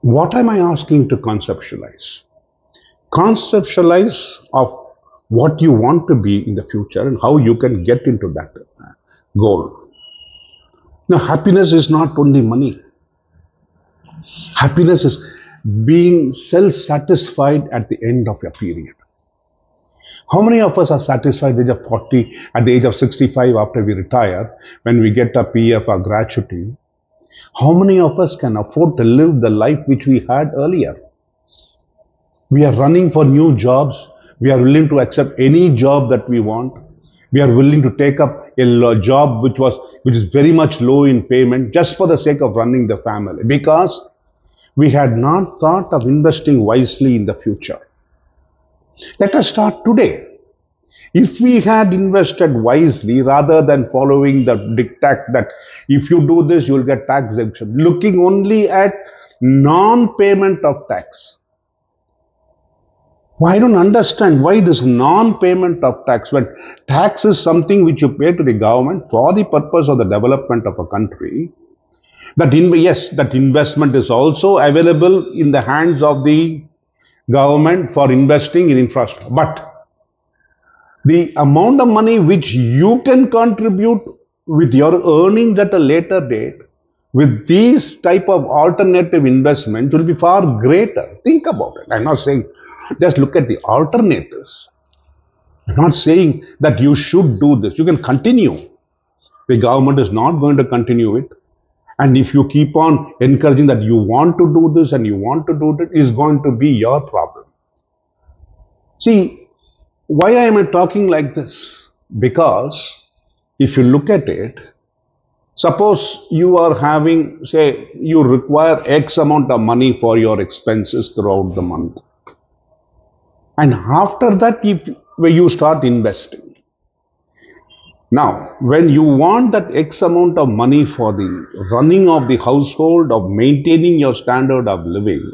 What am I asking to conceptualize? Conceptualize of what you want to be in the future and how you can get into that goal. Now, happiness is not only money. Happiness is being self-satisfied at the end of a period. How many of us are satisfied at the age of 40, at the age of 65 after we retire, when we get a PF or gratuity? How many of us can afford to live the life which we had earlier? We are running for new jobs. We are willing to accept any job that we want. We are willing to take up a job which is very much low in payment just for the sake of running the family, because we had not thought of investing wisely in the future. Let us start today. If we had invested wisely rather than following the diktat that if you do this, you will get tax exemption, looking only at non-payment of tax. Well, I don't understand why this non-payment of tax, when tax is something which you pay to the government for the purpose of the development of a country, yes, that investment is also available in the hands of the government for investing in infrastructure. But the amount of money which you can contribute with your earnings at a later date with these type of alternative investments will be far greater. Think about it. I'm not saying just look at the alternatives. I'm not saying that you should do this. You can continue. The government is not going to continue it. And if you keep on encouraging that you want to do this and you want to do that, is going to be your problem. See, why am I talking like this? Because if you look at it, suppose you are having, say, you require X amount of money for your expenses throughout the month. And after that, you start investing. Now, when you want that X amount of money for the running of the household, of maintaining your standard of living,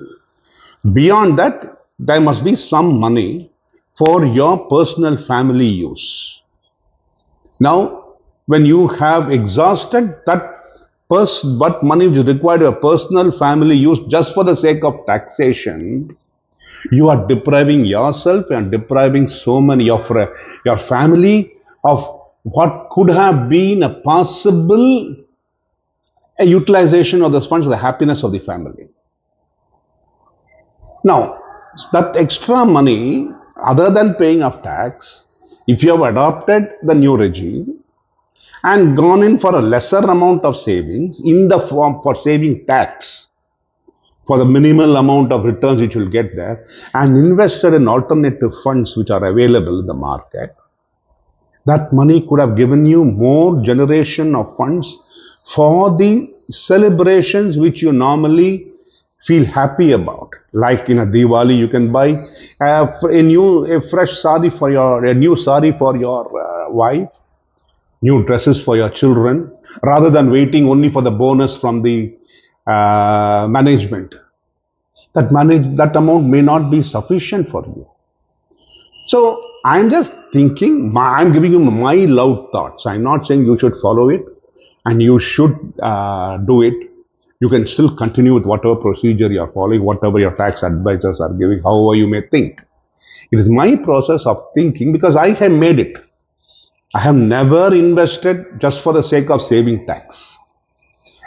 beyond that, there must be some money for your personal family use. Now, when you have exhausted that what money is required for personal family use just for the sake of taxation, you are depriving yourself and depriving so many of your family of what could have been a possible utilization of the funds for the happiness of the family. Now, that extra money, other than paying of tax, if you have adopted the new regime and gone in for a lesser amount of savings in the form for saving tax, for the minimal amount of returns which you will get there, and invested in alternative funds which are available in the market, that money could have given you more generation of funds for the celebrations which you normally feel happy about. Like in a Diwali, you can buy a fresh sari for a new sari for your wife, new dresses for your children, rather than waiting only for the bonus from the management. That amount may not be sufficient for you. So I'm just thinking, I'm giving you my loud thoughts. I'm not saying you should follow it and you should do it. You can still continue with whatever procedure you are following, whatever your tax advisors are giving, however you may think. It is my process of thinking because I have made it. I have never invested just for the sake of saving tax.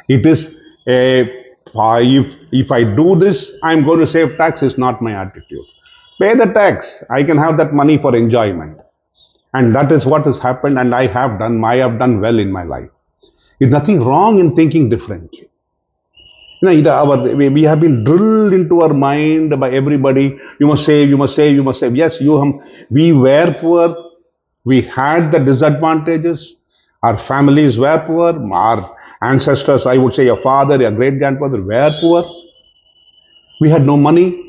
It is if I do this, I'm going to save tax is not my attitude. Pay the tax. I can have that money for enjoyment. And that is what has happened, and I have done well in my life. There's nothing wrong in thinking differently. We have been drilled into our mind by everybody. You must save, you must save, you must save. Yes, we were poor. We had the disadvantages. Our families were poor. Our ancestors, I would say your father, your great-grandfather were poor. We had no money.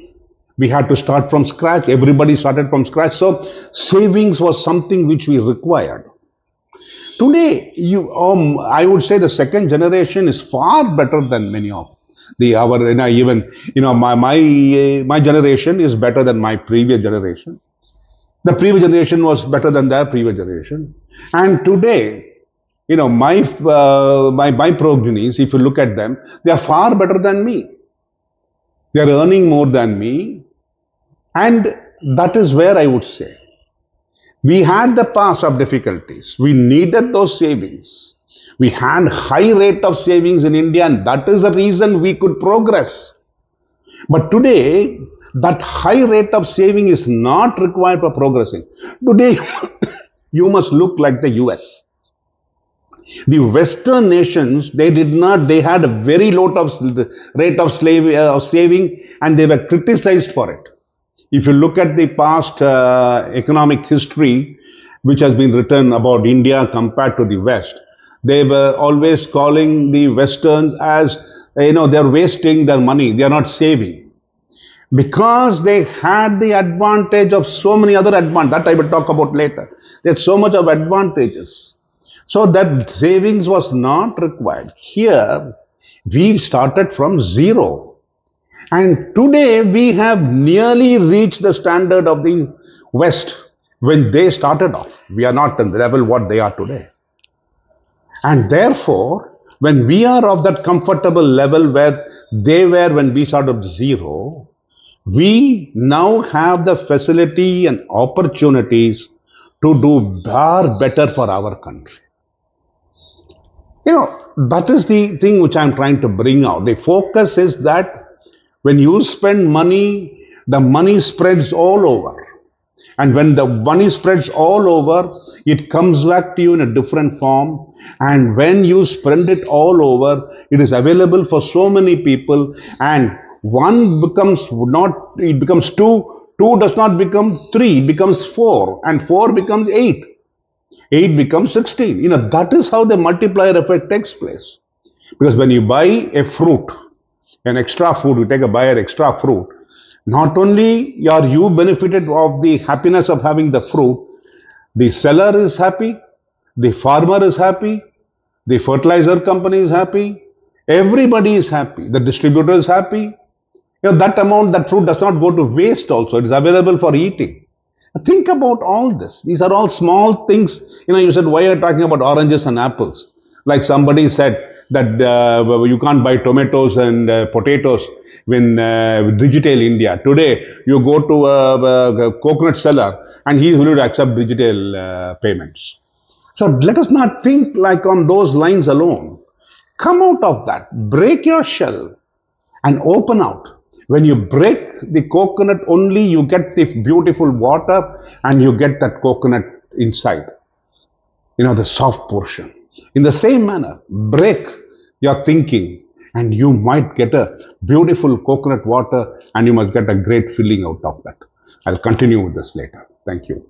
We had to start from scratch. Everybody started from scratch. So savings was something which we required. Today, I would say the second generation is far better than many of my generation is better than my previous generation. The previous generation was better than their previous generation, and today, my progenies, if you look at them, they are far better than me. They are earning more than me. And that is where I would say we had the past of difficulties. We needed those savings. We had high rate of savings in India, and that is the reason we could progress. But today, that high rate of saving is not required for progressing. Today, you must look like the US. The Western nations, they had a very low rate of saving, and they were criticized for it. If you look at the past economic history, which has been written about India compared to the West, they were always calling the Westerns as, they're wasting their money, they are not saving. Because they had the advantage of so many other advantages, that I will talk about later. They had so much of advantages. So that savings was not required. Here, we started from zero. And today we have nearly reached the standard of the West when they started off. We are not on the level what they are today. And therefore, when we are of that comfortable level where they were when we started zero, we now have the facility and opportunities to do far better for our country. That is the thing which I'm trying to bring out. The focus is that when you spend money, the money spreads all over. And when the money spreads all over, it comes back to you in a different form. And when you spend it all over, it is available for so many people. And one becomes it becomes two, two does not become three, it becomes four, and four becomes eight. 8 becomes 16. That is how the multiplier effect takes place. Because when you buy a fruit, an extra fruit, you take a buy an extra fruit, not only are you benefited of the happiness of having the fruit, the seller is happy, the farmer is happy, the fertilizer company is happy, everybody is happy, the distributor is happy. That fruit does not go to waste also, it is available for eating. Think about all this. These are all small things. You said, why are you talking about oranges and apples? Like somebody said that you can't buy tomatoes and potatoes in digital India. Today, you go to a coconut seller and he is willing to accept digital payments. So let us not think like on those lines alone. Come out of that. Break your shell and open out. When you break the coconut only, you get the beautiful water and you get that coconut inside. The soft portion. In the same manner, break your thinking and you might get a beautiful coconut water and you must get a great feeling out of that. I'll continue with this later. Thank you.